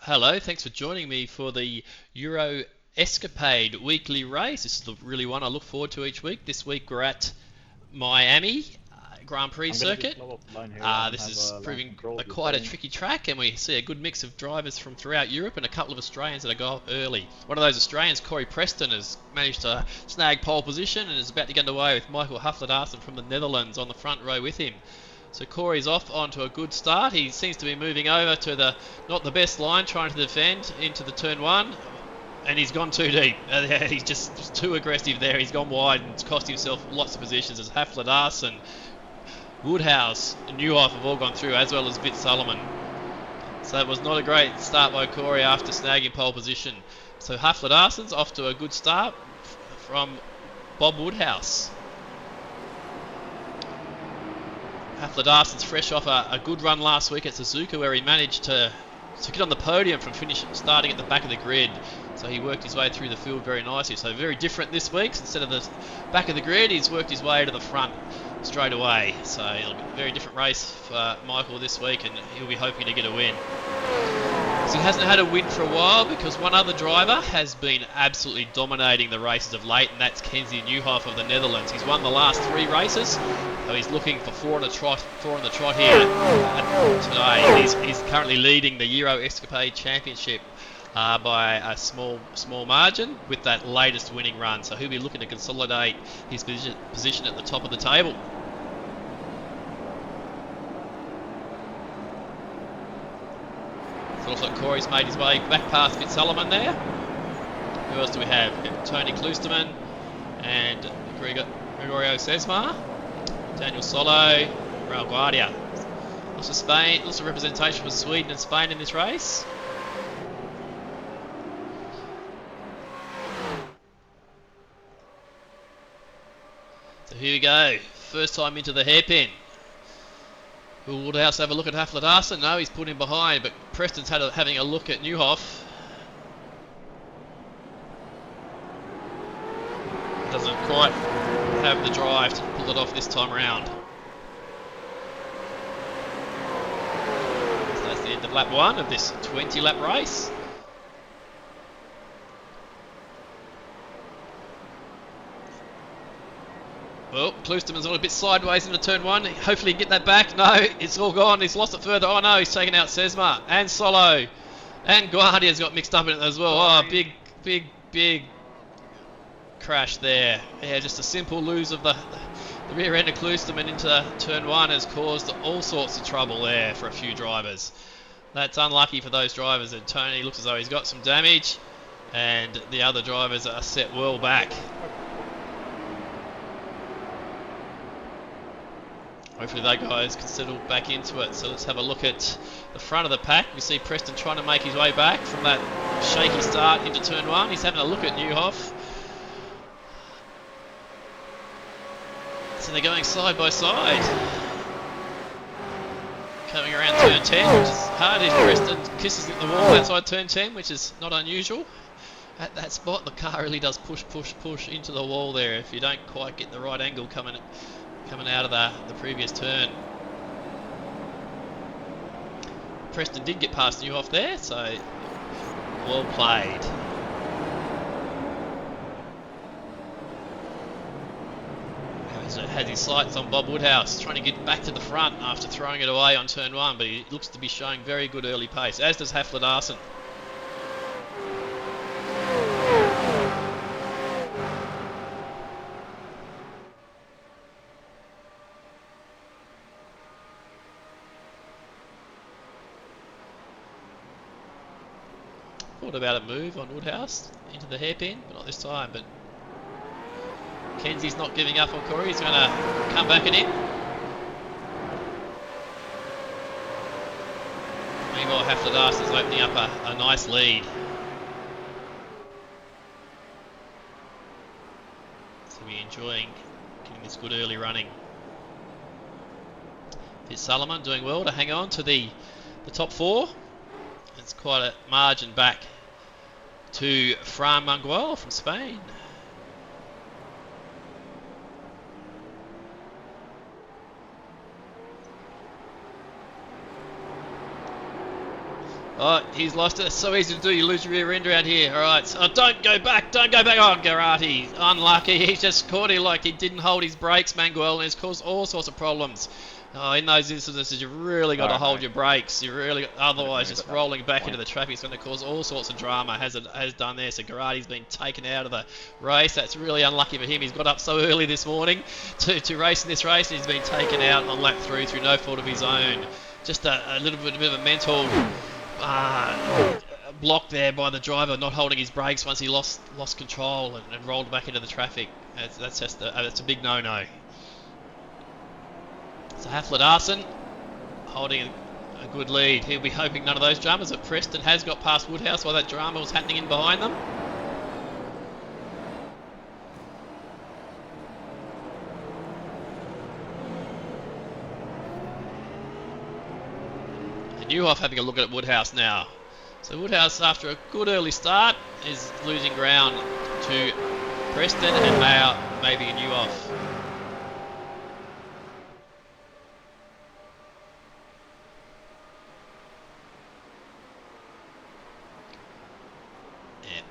Hello, thanks for joining me for the Euro Escapade weekly race. This is the really one I look forward to each week. This week we're at Miami Grand Prix I'm gonna just circuit. blow up the line here. I don't This have is line proving control. You're quite a saying. tricky track, and we see a good mix of drivers from throughout Europe and a couple of Australians that go early. One of those Australians, Corey Preston, has managed to snag pole position and is about to get underway with Michael Huffler-Darson from the Netherlands on the front row with him. So Corey's off onto a good start. He seems to be moving over to the not the best line, trying to defend into the turn one. And he's gone too deep. He's just too aggressive there. He's gone wide and it's cost himself lots of positions as Huffler-Darson, Woodhouse and Newhoff have all gone through, as well as Solomon. So it was not a great start by Corey after snagging pole position. So Huffler-Darson's off to a good start from Bob Woodhouse. Huffler-Darson's fresh off a good run last week at Suzuka, where he managed to get on the podium from starting at the back of the grid. So he worked his way through the field very nicely. So very different this week. Instead of the back of the grid, he's worked his way to the front straight away. So it'll be a very different race for Michael this week, and he'll be hoping to get a win. So he hasn't had a win for a while because one other driver has been absolutely dominating the races of late, and that's Kenzie Newhoff of the Netherlands. He's won the last 3 races, so he's looking for 4 on the trot here today. He's currently leading the Euro Escapade Championship by a small margin with that latest winning run. So he'll be looking to consolidate his position at the top of the table. So it looks like Corey's made his way back past Solomon there. Who else do we have? Tony Kloosterman and Gregorio Sesmar, Daniel Solo, Raul Guardia. Lots of Spain, lots of representation for Sweden and Spain in this race. So here we go. First time into the hairpin. Will Woodhouse have a look at Huffler-Darson? No, he's put him behind, but Preston's having a look at Newhoff. Doesn't quite have the drive to pull it off this time around. So that's the end of lap 1 of this 20-lap race. Well, Kloosterman's a little bit sideways into turn 1. Hopefully he can get that back. No, it's all gone. He's lost it further. Oh no, he's taken out Sesma and Solo. And Guardia's got mixed up in it as well. Sorry. Oh, big crash there. Yeah, just a simple lose of the rear end of Kloosterman into turn 1 has caused all sorts of trouble there for a few drivers. That's unlucky for those drivers, and Tony looks as though he's got some damage, and the other drivers are set well back. Hopefully those guys can settle back into it. So let's have a look at the front of the pack. We see Preston trying to make his way back from that shaky start into turn 1. He's having a look at Newhoff. So they're going side by side. Coming around turn 10, which is hard if Preston kisses the wall outside turn 10, which is not unusual. At that spot, the car really does push into the wall there if you don't quite get the right angle coming out of the previous turn. Preston did get past Newhoff there, so well played. Has his sights on Bob Woodhouse, trying to get back to the front after throwing it away on turn 1, but he looks to be showing very good early pace, as does Huffler-Darson. Thought about a move on Woodhouse into the hairpin, but not this time. But Kenzie's not giving up on Corey. He's going to come back at him. Meanwhile, Huffler-Darson's opening up a nice lead. So we're enjoying getting this good early running. Solomon doing well to hang on to the top 4. It's quite a margin back to Fran from Spain. Oh, he's lost it. It's so easy to do. You lose your rear end around here. All right. So, don't go back. Don't go back. Oh, Garati. Unlucky. He's just caught it like he didn't hold his brakes, Manuel, and it's caused all sorts of problems. Oh, in those instances, you've really got to hold your brakes. You really, otherwise, just rolling back into the traffic is going to cause all sorts of drama. Has done there. So Garati's been taken out of the race. That's really unlucky for him. He's got up so early this morning to race in this race, and he's been taken out on lap 3 through no fault of his own. Just a little bit of a mental block there by the driver, not holding his brakes once he lost control and rolled back into the traffic. That's just that's a big no-no. So Haflidarsson holding a good lead. He'll be hoping none of those dramas, but Preston has got past Woodhouse while that drama was happening in behind them. And Newhoff having a look at Woodhouse now. So Woodhouse, after a good early start, is losing ground to Preston and now maybe Newhoff.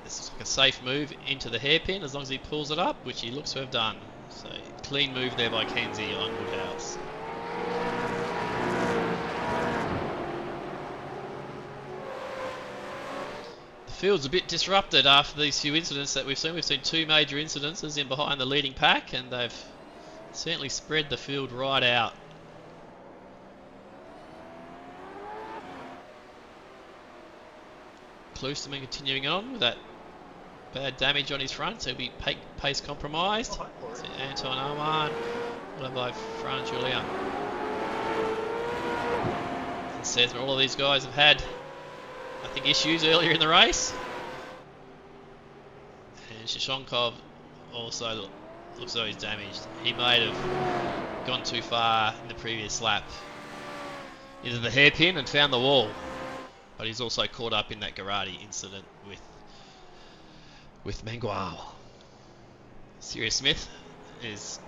This is like a safe move into the hairpin as long as he pulls it up, which he looks to have done. So clean move there by Kenzie on Woodhouse. The field's a bit disrupted after these few incidents that we've seen. We've seen 2 major incidences in behind the leading pack, and they've certainly spread the field right out. Klusterman continuing on with that bad damage on his front, so he'll be pace compromised. So Anton Oman, followed by Fran Julia. And says all of these guys have had, I think, issues earlier in the race. And Shashonkov also looks like he's damaged. He may have gone too far in the previous lap into the hairpin and found the wall. But he's also caught up in that Garati incident with Mangual. Sirius Smith is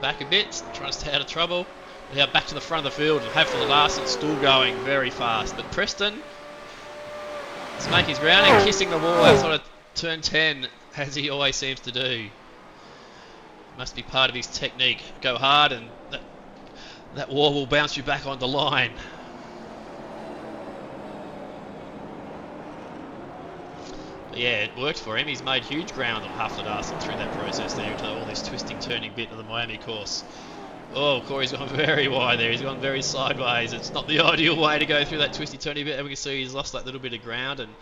back a bit, trying to stay out of trouble. Now back to the front of the field, and Haflidarsson still going very fast. But Preston is making his ground and kissing the wall outside of turn 10, as he always seems to do. Must be part of his technique. Go hard and that wall will bounce you back on the line. Yeah, it worked for him. He's made huge ground on Haflidarsson through that process there to all this twisting, turning bit of the Miami course. Oh, Corey's gone very wide there. He's gone very sideways. It's not the ideal way to go through that twisty, turny bit. And we can see he's lost that little bit of ground, and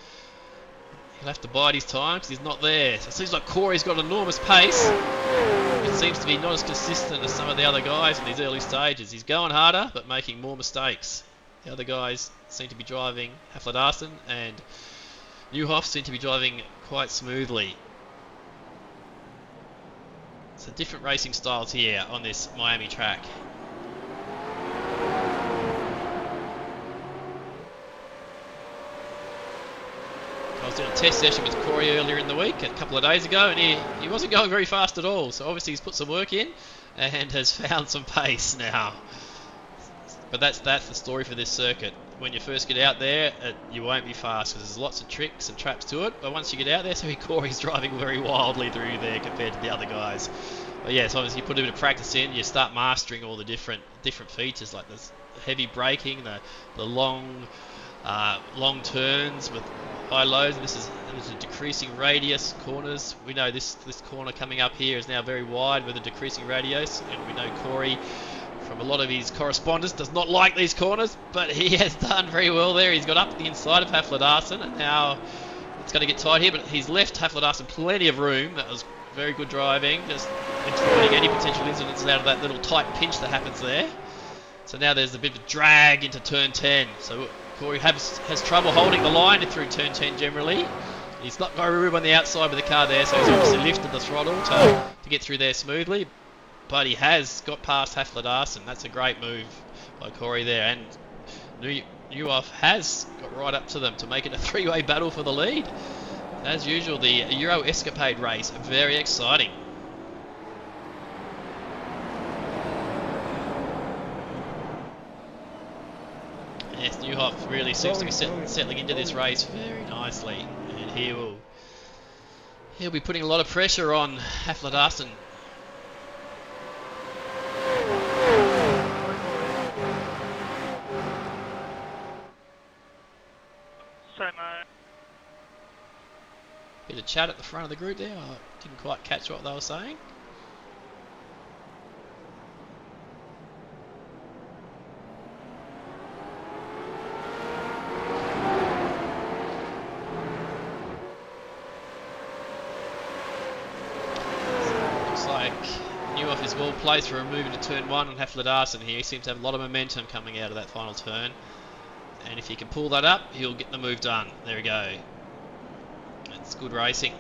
he'll have to bide his time because he's not there. So it seems like Corey's got enormous pace. It seems to be not as consistent as some of the other guys in these early stages. He's going harder, but making more mistakes. The other guys seem to be driving, Haflidarsson and Newhoff seem to be driving quite smoothly. So different racing styles here on this Miami track. I was doing a test session with Corey earlier in the week, a couple of days ago, and he wasn't going very fast at all. So obviously he's put some work in and has found some pace now. But that's the story for this circuit. When you first get out there, you won't be fast because there's lots of tricks and traps to it. But once you get out there, so Corey's driving very wildly through there compared to the other guys. But yeah, so obviously you put a bit of practice in, you start mastering all the different features like this heavy braking, the long turns with high lows. And this is a decreasing radius corners. We know this corner coming up here is now very wide with a decreasing radius, and we know Corey, from a lot of his correspondence, does not like these corners, but he has done very well there. He's got up the inside of Haflidarsson, and now it's going to get tight here, but he's left Haflidarsson plenty of room. That was very good driving, just avoiding any potential incidents out of that little tight pinch that happens there. So now there's a bit of a drag into turn 10. So Corey has trouble holding the line through turn 10 generally. He's not got room on the outside with the car there, so he's obviously lifted the throttle to get through there smoothly. But he has got past Haflidarsson. That's a great move by Corey there. And Newhoff has got right up to them to make it a three-way battle for the lead. As usual, the Euro Escapade race, very exciting. Yes, Newhoff really seems to be settling into this race very nicely, and he'll be putting a lot of pressure on Haflidarsson. Bit of chat at the front of the group there. I didn't quite catch what they were saying. Looks like Newhoff is well placed for a move into turn 1 on Haflidarsson here. He seems to have a lot of momentum coming out of that final turn. And if he can pull that up, he'll get the move done. There we go. That's good racing.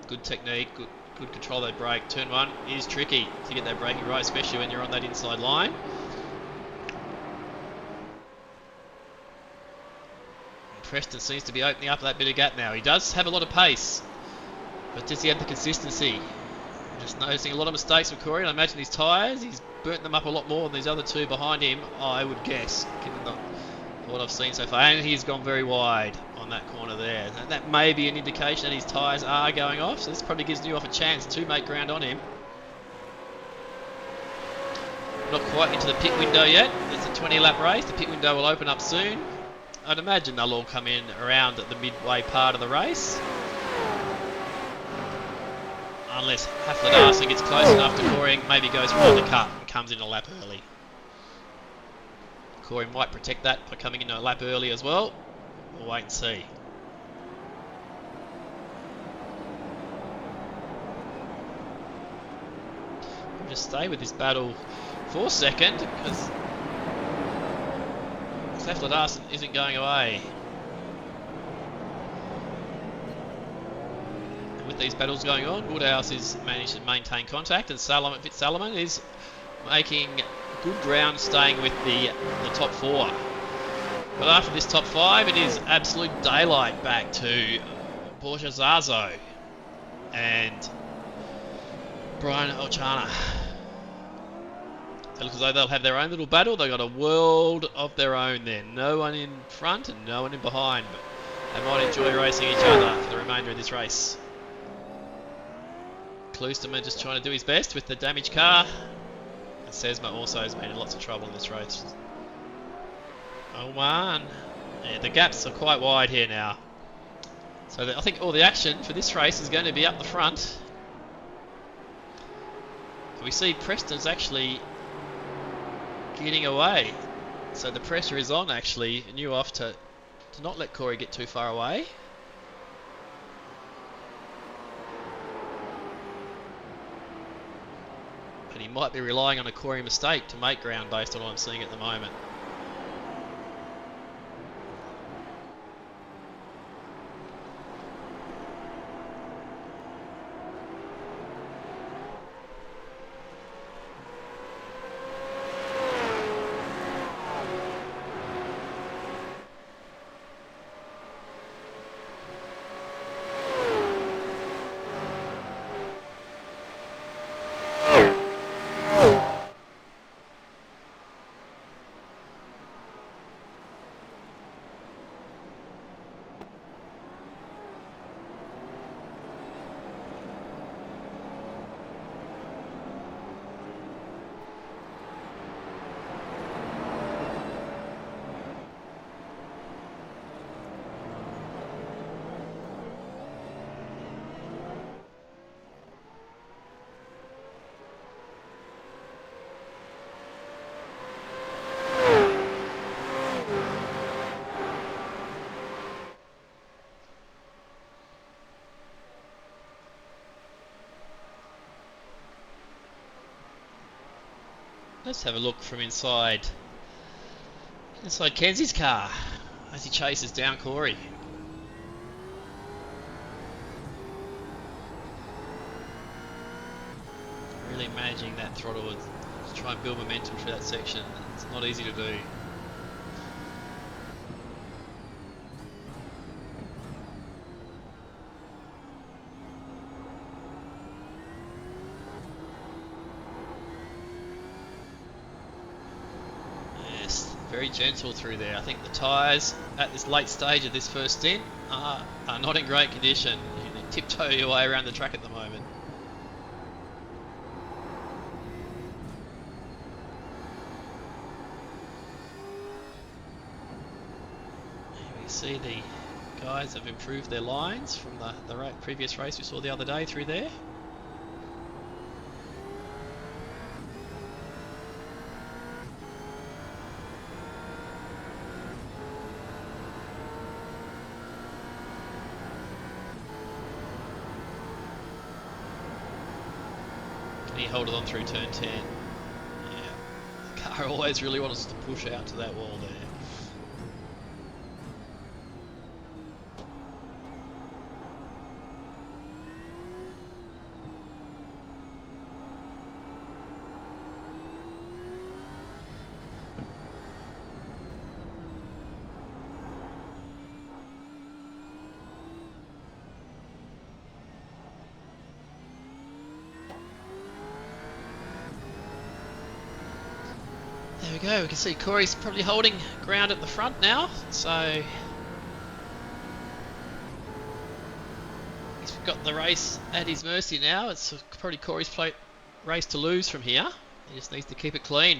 Good technique, good control of that brake. Turn 1 is tricky to get that braking right, especially when you're on that inside line. And Preston seems to be opening up that bit of gap now. He does have a lot of pace, but does he have the consistency? I'm just noticing a lot of mistakes from Corey, and I imagine his tyres, he's burnt them up a lot more than these other two behind him, I would guess, given what I've seen so far. And he's gone very wide on that corner there. And that may be an indication that his tyres are going off, so this probably gives Newhoff a chance to make ground on him. Not quite into the pit window yet. It's a 20-lap race. The pit window will open up soon. I'd imagine they'll all come in around at the midway part of the race. Unless Haflidarsson gets close enough to Corey, maybe goes for an undercut and comes in a lap early. Corey might protect that by coming in a lap early as well. We'll wait and see. We'll just stay with this battle for a second because Haflidarsson isn't going away. And with these battles going on, Woodhouse is managed to maintain contact, and Fitzsalomon is making good ground staying with the top 4. But after this top 5, it is absolute daylight back to Porsche Zazo and Brian Olchana. They look as though they'll have their own little battle. They've got a world of their own there. No one in front and no one in behind, but they might enjoy racing each other for the remainder of this race. Kloosterman just trying to do his best with the damaged car. Sesma also has been in lots of trouble in this race. Oh man, yeah, the gaps are quite wide here now. So I think all the action for this race is going to be up the front. We see Preston's actually getting away. So the pressure is on actually, Newhoff to not let Corey get too far away. And he might be relying on a Corey mistake to make ground based on what I'm seeing at the moment. Let's have a look from inside Kenzie's car as he chases down Corey. Really managing that throttle to try and build momentum through that section. It's not easy to do. very gentle through there. I think the tyres at this late stage of this first stint are not in great condition. You can tiptoe your way around the track at the moment. You see the guys have improved their lines from the previous race we saw the other day through there. He held it on through turn 10. Yeah, the car always really wants to push out to that wall there. There we go, we can see Corey's probably holding ground at the front now, so he's got the race at his mercy now. It's probably Corey's race to lose from here. He just needs to keep it clean.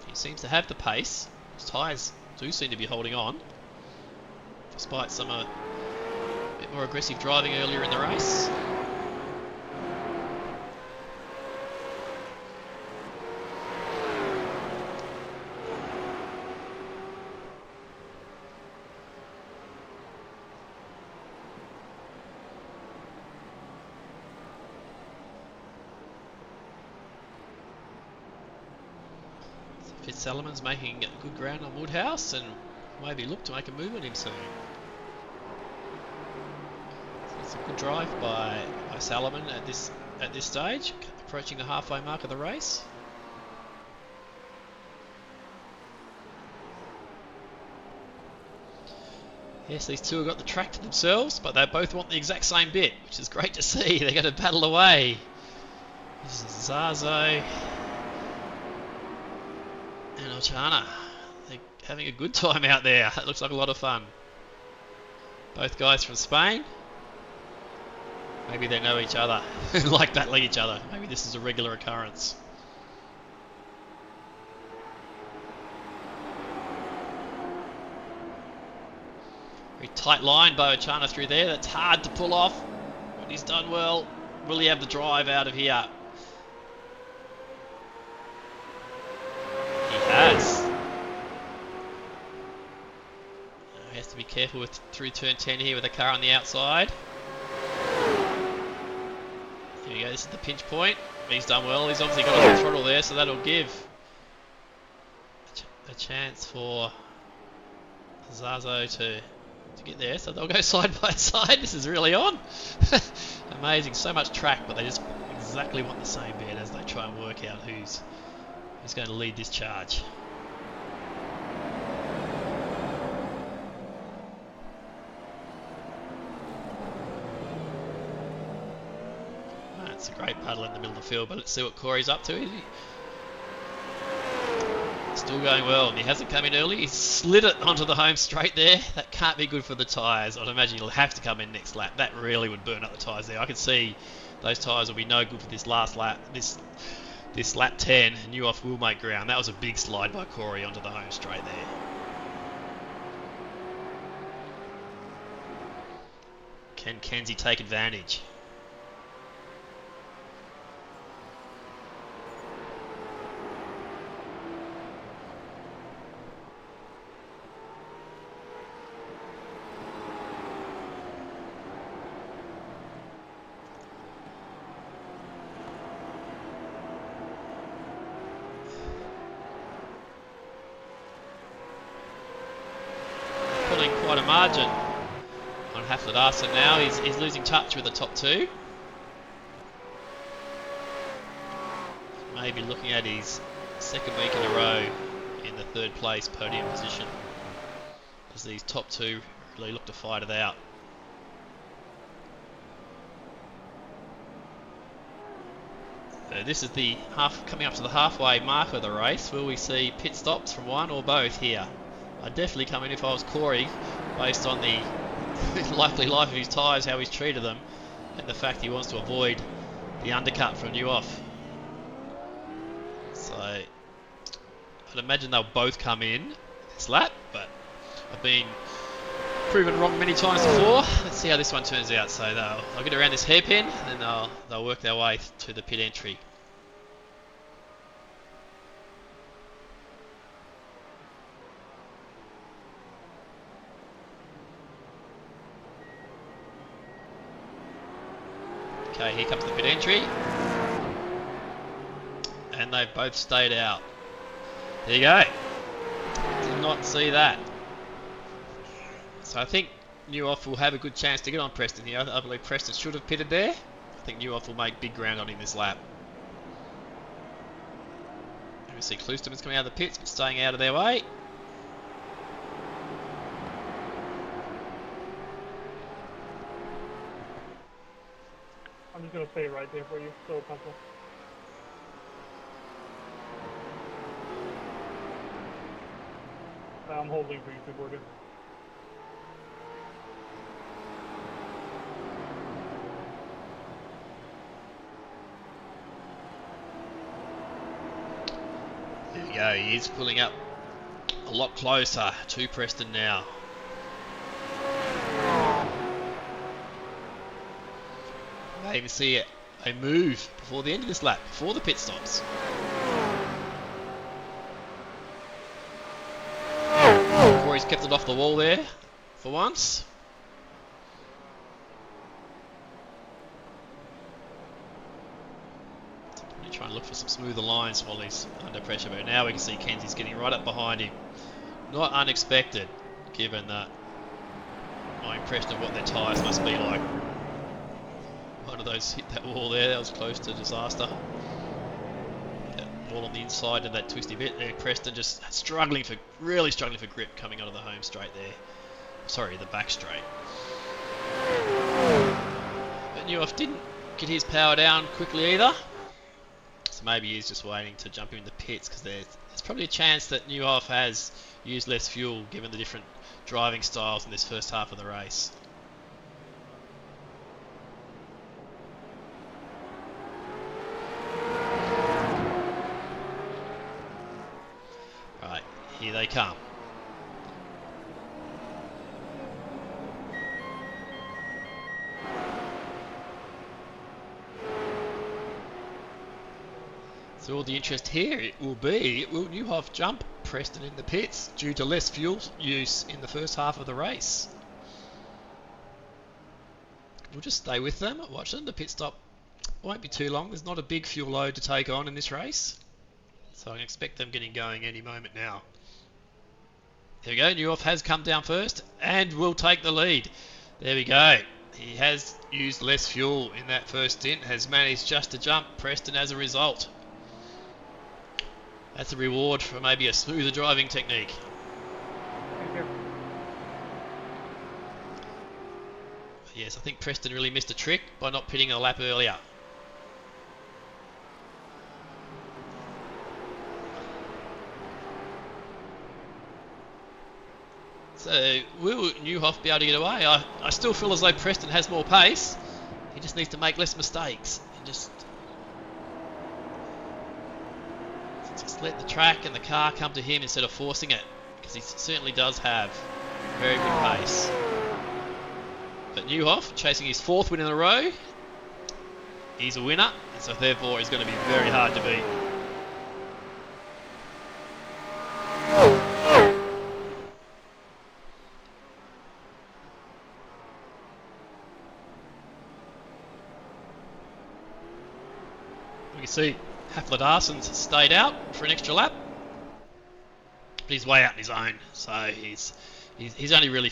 He seems to have the pace. His tyres do seem to be holding on, despite some bit more aggressive driving earlier in the race. Fitzsalomon's making good ground on Woodhouse and maybe look to make a move on him soon. So it's a good drive by Salomon at this stage, approaching the halfway mark of the race. Yes, these two have got the track to themselves, but they both want the exact same bit, which is great to see. They're going to battle away. This is Zazo and Ochana. They're having a good time out there. It looks like a lot of fun. Both guys from Spain. Maybe they know each other, like battling each other. Maybe this is a regular occurrence. Very tight line by Ochana through there. That's hard to pull off, but he's done well. Will he have the drive out of here? He has. He has to be careful through turn 10 here with the car on the outside. Here we go, this is the pinch point. He's done well. He's obviously got a throttle there, so that'll give a chance for Zazo to get there. So they'll go side by side. This is really on. Amazing, so much track, but they just exactly want the same bit as they try and work out who's going to lead this charge. It's a great battle in the middle of the field, but let's see what Corey's up to. Still going well, and he hasn't come in early. He's slid it onto the home straight there. That can't be good for the tyres. I'd imagine he'll have to come in next lap. That really would burn up the tyres there. I can see those tyres will be no good for this last lap. This lap 10, Newhoff will make ground. That was a big slide by Corey onto the home straight there. Can Kenzie take advantage? Quite a margin on Haflidarson now. He's losing touch with the top two. Maybe looking at his second week in a row in the third place podium position as these top two really look to fight it out. This is the coming up to the halfway mark of the race. Will we see pit stops from one or both here? I'd definitely come in if I was Corey, based on the likely life of his tyres, how he's treated them, and the fact he wants to avoid the undercut from New Off. So I'd imagine they'll both come in this lap, but I've been proven wrong many times before. Let's see how this one turns out. So they'll get around this hairpin, and then they'll work their way to the pit entry. Okay, here comes the pit entry, and they've both stayed out. There you go. Did not see that. So I think New Off will have a good chance to get on Preston here. I believe Preston should have pitted there. I think New Off will make big ground on him this lap. We see Klosterman's coming out of the pits, but staying out of their way. I'm just going to stay right there for you, so Papa. I'm holding for you, Gordon. There we go, he is pulling up a lot closer to Preston now. May even see a move before the end of this lap, before the pit stops. Corey's kept it off the wall there for once. Probably trying to look for some smoother lines while he's under pressure, but now we can see Kenzie's getting right up behind him. Not unexpected, given that my impression of what their tyres must be like. One of those hit that wall there, that was close to disaster. That wall on the inside of that twisty bit there. Preston just really struggling for grip coming out of the home straight there. Sorry, the back straight. But New Off didn't get his power down quickly either. So maybe he's just waiting to jump in the pits, because there's probably a chance that New Off has used less fuel given the different driving styles in this first half of the race. Right, here they come. So all the interest here will be, will New Off jump Preston in the pits due to less fuel use in the first half of the race? We'll just stay with them, watch them. The pit stop won't be too long. There's not a big fuel load to take on in this race, so I can expect them getting going any moment now. There we go, New Off has come down first and will take the lead. There we go. He has used less fuel in that first stint, has managed just to jump Preston as a result. That's a reward for maybe a smoother driving technique. Yes, I think Preston really missed a trick by not pitting a lap earlier. So will New Off be able to get away? I still feel as though Preston has more pace. He just needs to make less mistakes and just let the track and the car come to him instead of forcing it, because he certainly does have very good pace. But New Off chasing his 4th win in a row. He's a winner, and so therefore he's going to be very hard to beat. We can see Hafler-Darsen's stayed out for an extra lap, but he's way out on his own, so he's only really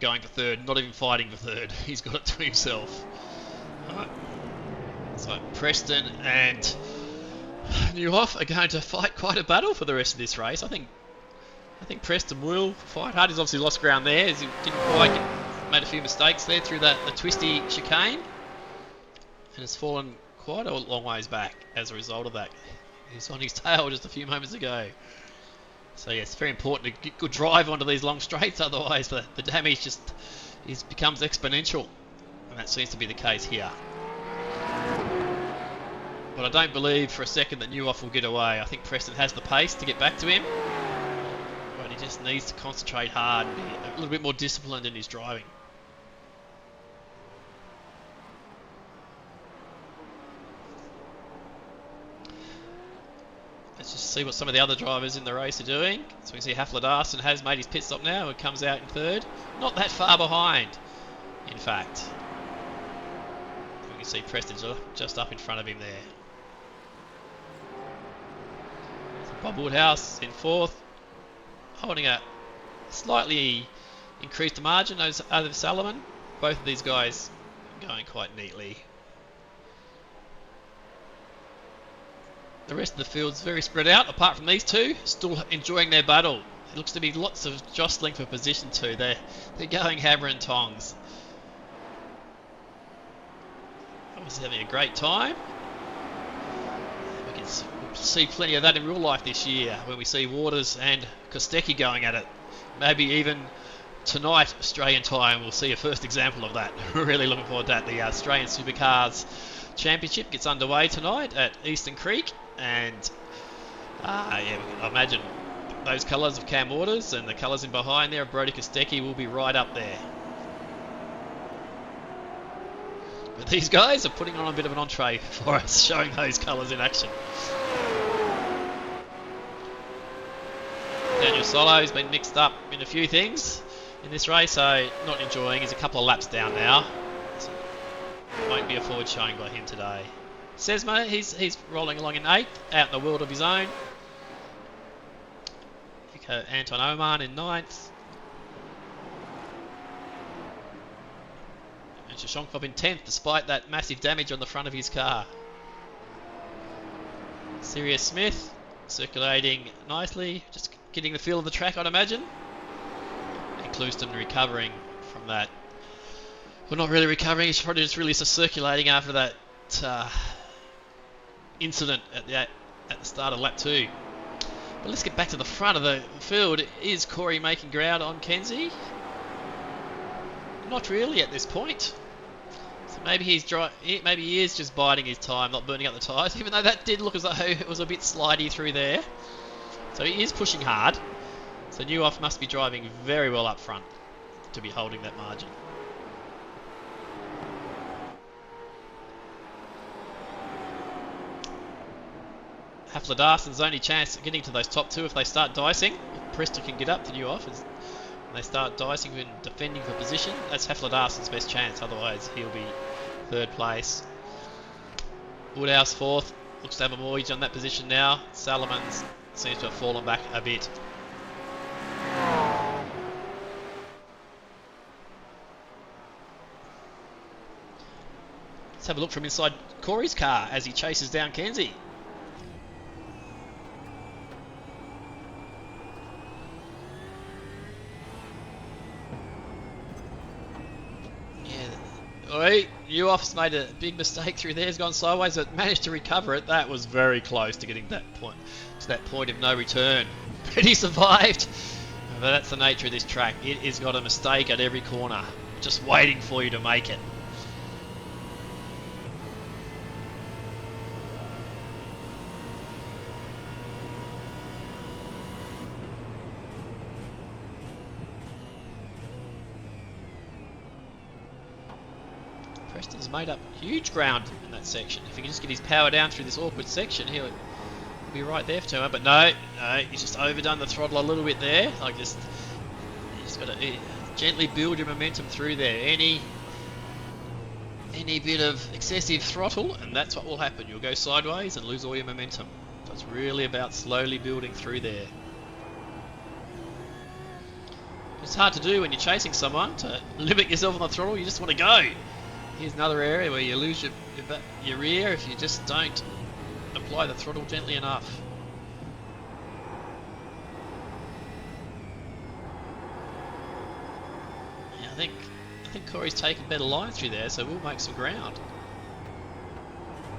going for 3rd, not even fighting for 3rd. He's got it to himself. Right. So Preston and New Off are going to fight quite a battle for the rest of this race. I think Preston will fight hard. He's obviously lost ground there, as he didn't quite made a few mistakes there through the twisty chicane, and has fallen quite a long ways back as a result of that. He was on his tail just a few moments ago. So yeah, it's very important to get good drive onto these long straights, otherwise the damage just becomes exponential. And that seems to be the case here. But I don't believe for a second that Newhoff will get away. I think Preston has the pace to get back to him. But he just needs to concentrate hard and be a little bit more disciplined in his driving. Let's just see what some of the other drivers in the race are doing. So we can see Hafler-Darson has made his pit stop now and comes out in third. Not that far behind, in fact. We can see Preston just up in front of him there. So Bob Woodhouse in fourth, holding a slightly increased margin over Salomon. Both of these guys going quite neatly. The rest of the field's very spread out, apart from these two, still enjoying their battle. It looks to be lots of jostling for position too. They're going hammer and tongs. Obviously having a great time. We can see plenty of that in real life this year when we see Waters and Kostecki going at it. Maybe even tonight, Australian time, we'll see a first example of that. We're really looking forward to that. The Australian Supercars Championship gets underway tonight at Eastern Creek. And yeah, I imagine those colours of Cam Waters and the colours in behind there of Brodie Kostecki will be right up there. But these guys are putting on a bit of an entree for us, showing those colours in action. Daniel Solo has been mixed up in a few things in this race, so not enjoying. He's a couple of laps down now. So won't be a forward showing by him today. Sesma, he's rolling along in 8th, out in the world of his own. Anton Oman in 9th. And Shoshonkov in 10th, despite that massive damage on the front of his car. Sirius Smith circulating nicely, just getting the feel of the track, I'd imagine. And Clouston recovering from that. Well, not really recovering, he's probably just really circulating after that incident at the start of lap 2. But let's get back to the front of the field. Is Corey making ground on Kenzie? Not really at this point. So maybe maybe he is just biding his time, not burning up the tyres, even though that did look as though it was a bit slidey through there. So he is pushing hard. So Newhoff must be driving very well up front to be holding that margin. Hafler-Darson's only chance of getting to those top two if they start dicing. If Preston can get up to Newhoff and they start dicing and defending for position, that's Hafler-Darson's best chance. Otherwise, he'll be third place. Woodhouse fourth. Looks to have a mortgage on that position now. Salomon seems to have fallen back a bit. Let's have a look from inside Corey's car as he chases down Kenzie. Newhoff's made a big mistake through there. He's gone sideways, but managed to recover it. That was very close to getting that point of no return. But he survived. But that's the nature of this track. It has got a mistake at every corner, just waiting for you to make it. Preston's made up huge ground in that section. If he can just get his power down through this awkward section, he'll be right there for him. But no, he's just overdone the throttle a little bit there. Like you just got to gently build your momentum through there. Any bit of excessive throttle, and that's what will happen. You'll go sideways and lose all your momentum. So it's really about slowly building through there. It's hard to do when you're chasing someone, to limit yourself on the throttle. You just want to go. Here's another area where you lose your rear if you just don't apply the throttle gently enough. Yeah, I think Corey's taken better line through there, so we'll make some ground.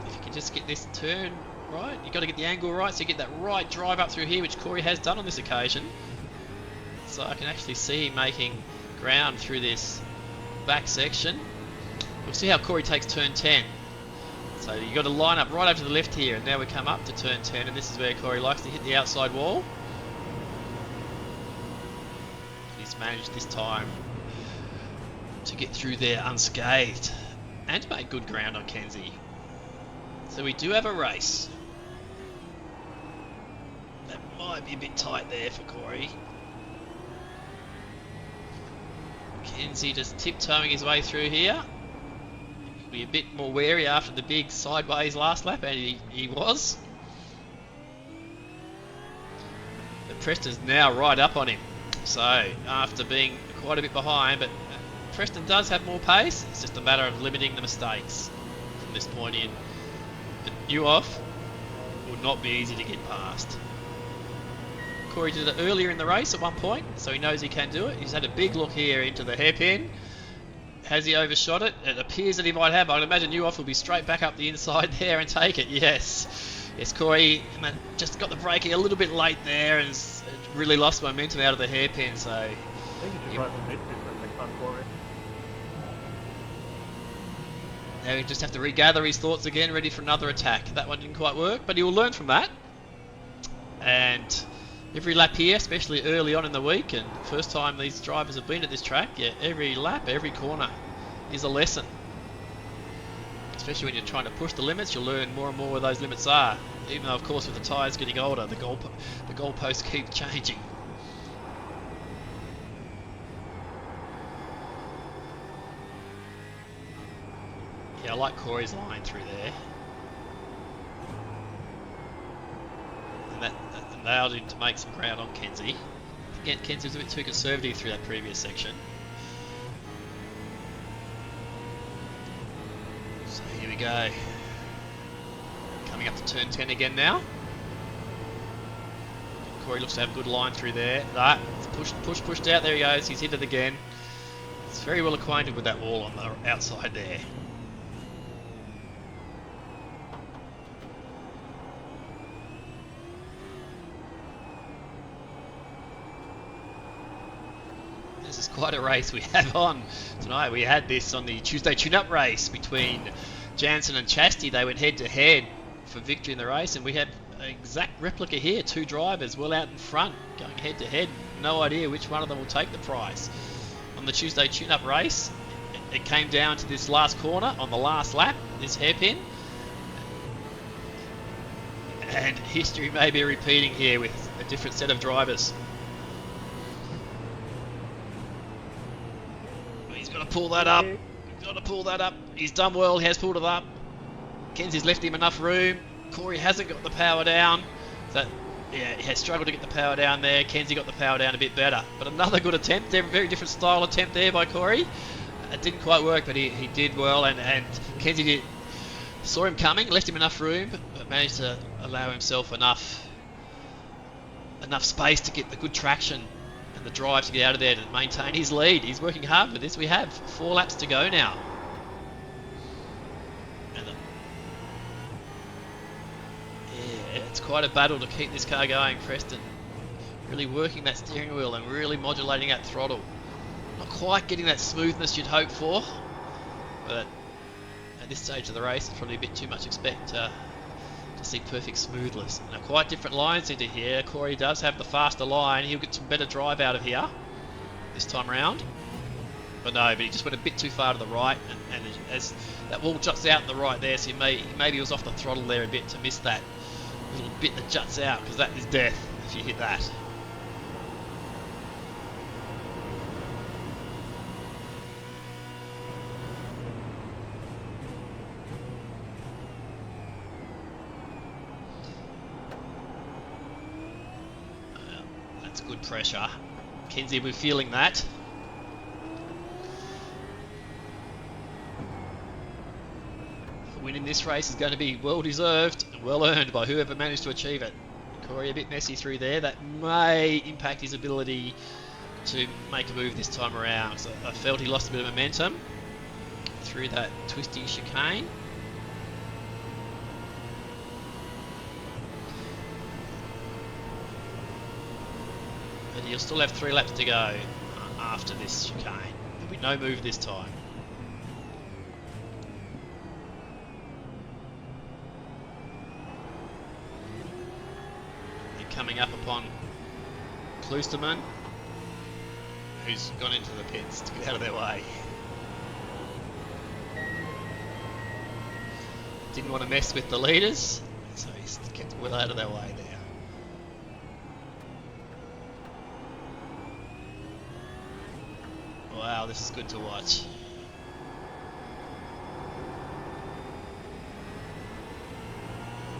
If you you just get this turn right. You've got to get the angle right, so you get that right drive up through here, which Corey has done on this occasion. So I can actually see him making ground through this back section. We'll see how Corey takes turn 10. So you've got to line up right over to the left here, and now we come up to turn 10, and this is where Corey likes to hit the outside wall. He's managed this time to get through there unscathed and make good ground on Kenzie. So we do have a race. That might be a bit tight there for Corey. Kenzie just tiptoeing his way through here. He'll be a bit more wary after the big sideways last lap, and he was. But Preston's now right up on him. So after being quite a bit behind, but Preston does have more pace. It's just a matter of limiting the mistakes from this point in. But Newhoff will not be easy to get past. Corey did it earlier in the race at one point, so he knows he can do it. He's had a big look here into the hairpin. Has he overshot it? It appears that he might have. I'd imagine Newhoff will be straight back up the inside there and take it. Yes. Yes, Corey just got the braking a little bit late there and really lost momentum out of the hairpin. So I think you should ride the midfield next time, Corey. Now we just have to regather his thoughts again, ready for another attack. That one didn't quite work, but he will learn from that. And every lap here, especially early on in the week, and first time these drivers have been at this track, yeah, every lap, every corner is a lesson. Especially when you're trying to push the limits, you'll learn more and more where those limits are. Even though, of course, with the tyres getting older, the goalposts keep changing. Yeah, I like Corey's line through there. And that allowed him to make some ground on Kenzie. Again, Kenzie was a bit too conservative through that previous section. So here we go. Coming up to turn 10 again now. Corey looks to have a good line through there. That pushed out. There he goes. He's hit it again. He's very well acquainted with that wall on the outside there. This is quite a race we have on tonight. We had this on the Tuesday tune-up race between Jansen and Chastity. They went head-to-head for victory in the race, and we had an exact replica here. Two drivers well out in front, going head-to-head. No idea which one of them will take the prize. On the Tuesday tune-up race, it came down to this last corner on the last lap, this hairpin. And history may be repeating here with a different set of drivers. He's got to pull that up. He's got to pull that up. He's done well. He has pulled it up. Kenzie's left him enough room. Corey hasn't got the power down. So, yeah, he has struggled to get the power down there. Kenzie got the power down a bit better. But another good attempt. Very different style attempt there by Corey. It didn't quite work, but he did well. And Kenzie saw him coming, left him enough room, but managed to allow himself enough space to get the good traction and the drive to get out of there to maintain his lead. He's working hard for this. We have 4 laps to go now. And yeah, it's quite a battle to keep this car going, Preston. Really working that steering wheel and really modulating that throttle. Not quite getting that smoothness you'd hope for, but at this stage of the race, it's probably a bit too much expect to see perfect smoothness. Now, quite different lines into here. Corey does have the faster line. He'll get some better drive out of here this time around. But no, but he just went a bit too far to the right, and as that wall juts out on the right there, so maybe he was off the throttle there a bit to miss that little bit that juts out, because that is death if you hit that. That's good pressure. Kenzie will be feeling that. Winning this race is going to be well deserved and well earned by whoever managed to achieve it. Corey a bit messy through there. That may impact his ability to make a move this time around. So I felt he lost a bit of momentum through that twisty chicane. you'll still have 3 laps to go after this chicane. There'll be no move this time. You're coming up upon Kloosterman, who's gone into the pits to get out of their way. Didn't want to mess with the leaders, so he's kept well out of their way there. Wow, this is good to watch.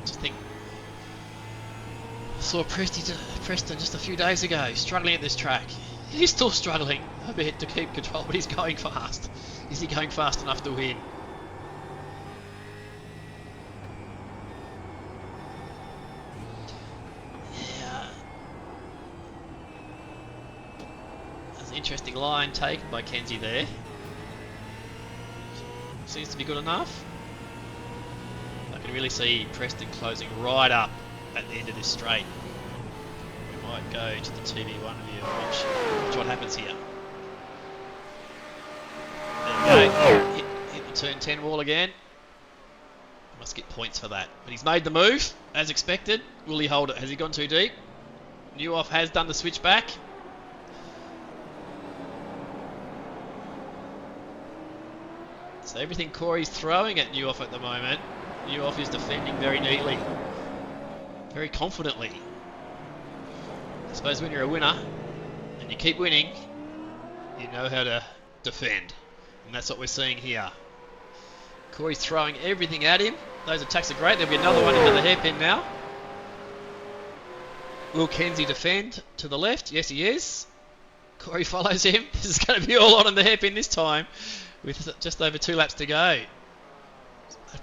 Just think, I saw Preston just a few days ago struggling at this track. He's still struggling a bit to keep control, but he's going fast. Is he going fast enough to win? Interesting line taken by Kenzie there. Seems to be good enough. I can really see Preston closing right up at the end of this straight. We might go to the TV1 view and watch what happens here. There we go. Hit the turn 10 wall again. Must get points for that. But he's made the move, as expected. Will he hold it? Has he gone too deep? Newhoff has done the switch back. So everything Corey's throwing at Newhoff at the moment, Newhoff is defending very neatly, very confidently. I suppose when you're a winner and you keep winning, you know how to defend, and that's what we're seeing here. Corey's throwing everything at him. Those attacks are great. There'll be another one into the hairpin now. Will Kenzie defend to the left? Yes, he is. Corey follows him. This is going to be all on in the hairpin this time, with just over 2 laps to go.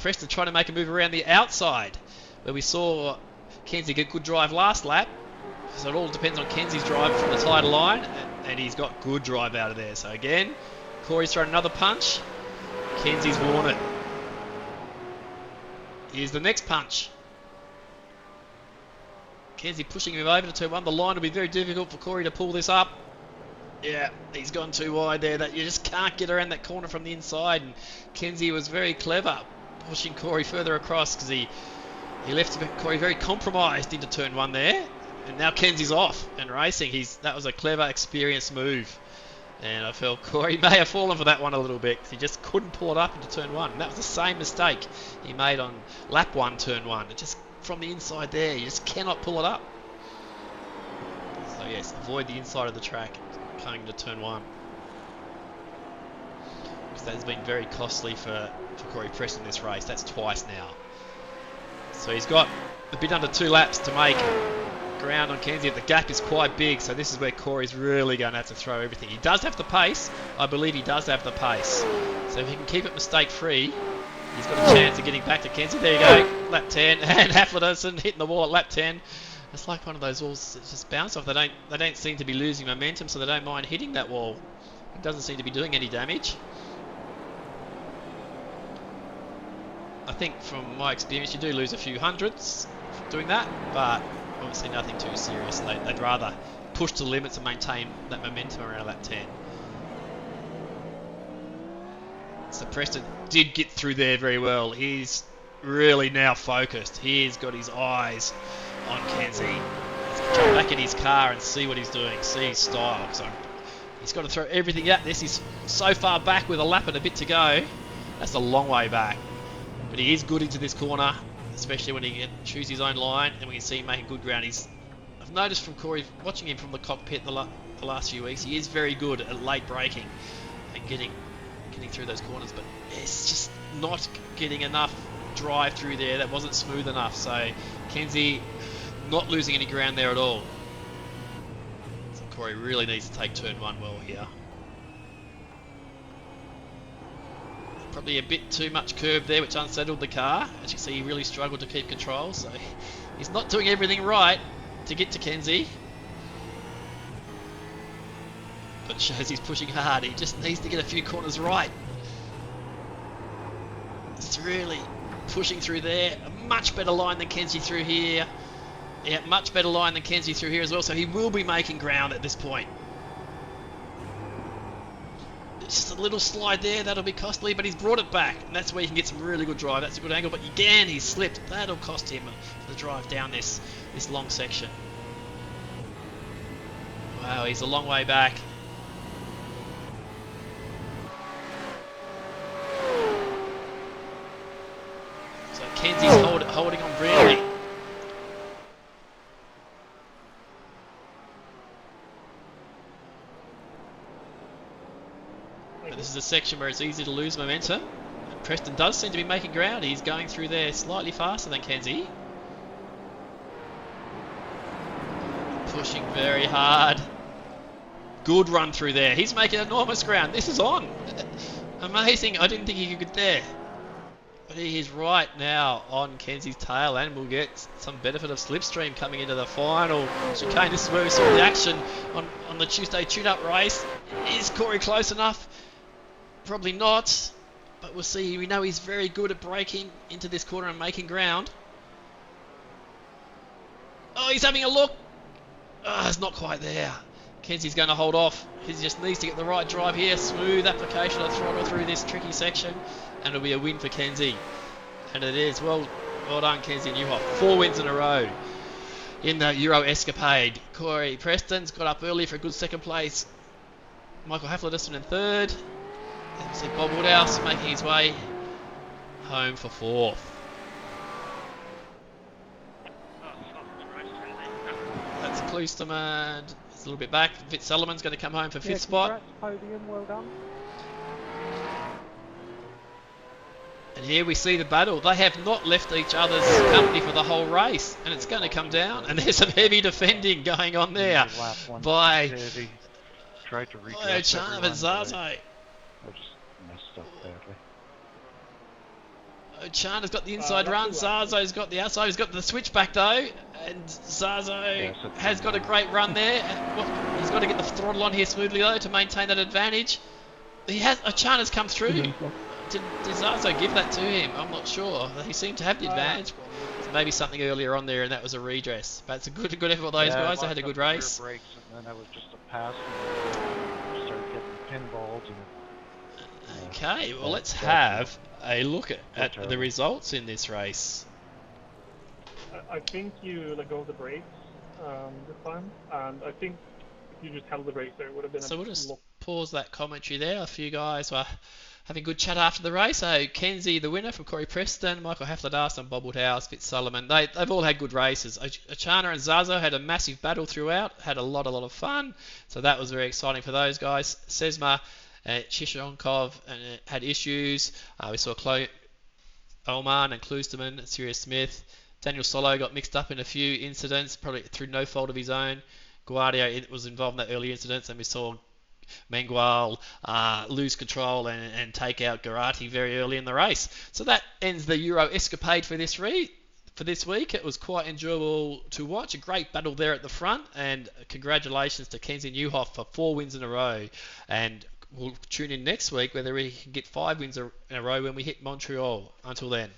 Preston trying to make a move around the outside, where we saw Kenzie get good drive last lap. So it all depends on Kenzie's drive from the title line, and he's got good drive out of there. So again, Corey's thrown another punch. Kenzie's worn it. Here's the next punch. Kenzie pushing him over to turn 1. The line will be very difficult for Corey to pull this up. Yeah, he's gone too wide there. That you just can't get around that corner from the inside. And Kenzie was very clever, pushing Corey further across, because he left Corey very compromised into turn 1 there. And now Kenzie's off and racing. That was a clever, experienced move. And I felt Corey may have fallen for that one a little bit. He just couldn't pull it up into turn 1. And that was the same mistake he made on lap 1, turn 1. It just from the inside there, you just cannot pull it up. So yes, avoid the inside of the track coming to turn 1, because that has been very costly for Corey Preston in this race. That's twice now. So he's got a bit under 2 laps to make ground on Kenzie. The gap is quite big, so this is where Corey's really going to have to throw everything. He does have the pace. I believe he does have the pace. So if he can keep it mistake free, he's got a chance of getting back to Kenzie. There you go, lap 10, and Haflidason hitting the wall at lap 10. It's like one of those walls that just bounce off. They don't seem to be losing momentum, so they don't mind hitting that wall. It doesn't seem to be doing any damage. I think from my experience, you do lose a few hundreds doing that, but obviously nothing too serious. They'd rather push to the limits and maintain that momentum around lap 10. So Preston did get through there very well. He's really now focused. He's got his eyes on Kenzie. He's going to jump back in his car and see what he's doing, see his style. So he's got to throw everything at this. He's so far back with a lap and a bit to go. That's a long way back. But he is good into this corner, especially when he can choose his own line, and we can see him making good ground. I've noticed from Corey, watching him from the cockpit the last few weeks, he is very good at late braking and getting through those corners, but it's just not getting enough drive through there. That wasn't smooth enough. So Kenzie not losing any ground there at all. So Corey really needs to take turn 1 well here. Probably a bit too much curb there, which unsettled the car. As you see, he really struggled to keep control, so he's not doing everything right to get to Kenzie. But it shows he's pushing hard. He just needs to get a few corners right. It's really pushing through there. A much better line than Kenzie through here. Yeah, much better line than Kenzie through here as well, so he will be making ground at this point. Just a little slide there, that'll be costly, but he's brought it back, and that's where you can get some really good drive. That's a good angle, but again, he's slipped. That'll cost him the drive down this long section. Wow, he's a long way back. So Kenzie's holding on brilliantly. But this is a section where it's easy to lose momentum. And Preston does seem to be making ground. He's going through there slightly faster than Kenzie. Pushing very hard. Good run through there. He's making enormous ground. This is on. Amazing. I didn't think he could get there. But he is right now on Kenzie's tail, and we'll get some benefit of slipstream coming into the final chicane. This is where we saw the action on the Tuesday tune-up race. Is Corey close enough? Probably not, but we'll see. We know he's very good at breaking into this corner and making ground. Oh, he's having a look. Oh, it's not quite there. Kenzie's going to hold off. He just needs to get the right drive here. Smooth application of throttle through this tricky section, and it'll be a win for Kenzie. And it is. Well done, Kenzie Newhoff. 4 wins in a row in the Euro Escapade. Corey Preston's got up early for a good second place. Michael Hafler in third. And see Bob Woodhouse making his way home for 4th. That's Kloosterman. It's a little bit back. Fitzsullivan's going to come home for 5th spot. Podium, well done. And here we see the battle. They have not left each other's company for the whole race, and it's going to come down. And there's some heavy defending going on there by O'Charner and Zazo. I just messed up badly. O'Charner's got the inside run, Zazo's got the outside. He's got the switchback though, and Zazo has got a great run there. He's got to get the throttle on here smoothly though to maintain that advantage. O'Charner's come through. Did Zazo give that to him? I'm not sure. He seemed to have the advantage. So maybe something earlier on there, and that was a redress. But it's a good effort by those guys. They had a good race. Brakes, and then that was just a pass. And started getting pinballed. And, okay, well let's have a look at the results in this race. I think you let go of the brakes this time, and I think if you just held the brakes there, it would have been so we'll just pause that commentary there. A few guys were having a good chat after the race. So Kenzie, the winner from Corey Preston, Michael Hafler and Bob Woodhouse, Fitzsullivan. They've all had good races. O'Charner and Zazo had a massive battle throughout, had a lot of fun. So that was very exciting for those guys. Sesma, Chishonkov had issues. We saw Oman and Kloosterman, Sirius Smith. Daniel Solo got mixed up in a few incidents, probably through no fault of his own. Guardia was involved in that early incidents, and we saw Mangual lose control and take out Garati very early in the race. So that ends the Euro Escapade for this week. It was quite enjoyable to watch. A great battle there at the front, and congratulations to Kenzie Newhoff for 4 wins in a row. And we'll tune in next week whether he can get 5 wins in a row when we hit Montreal. Until then.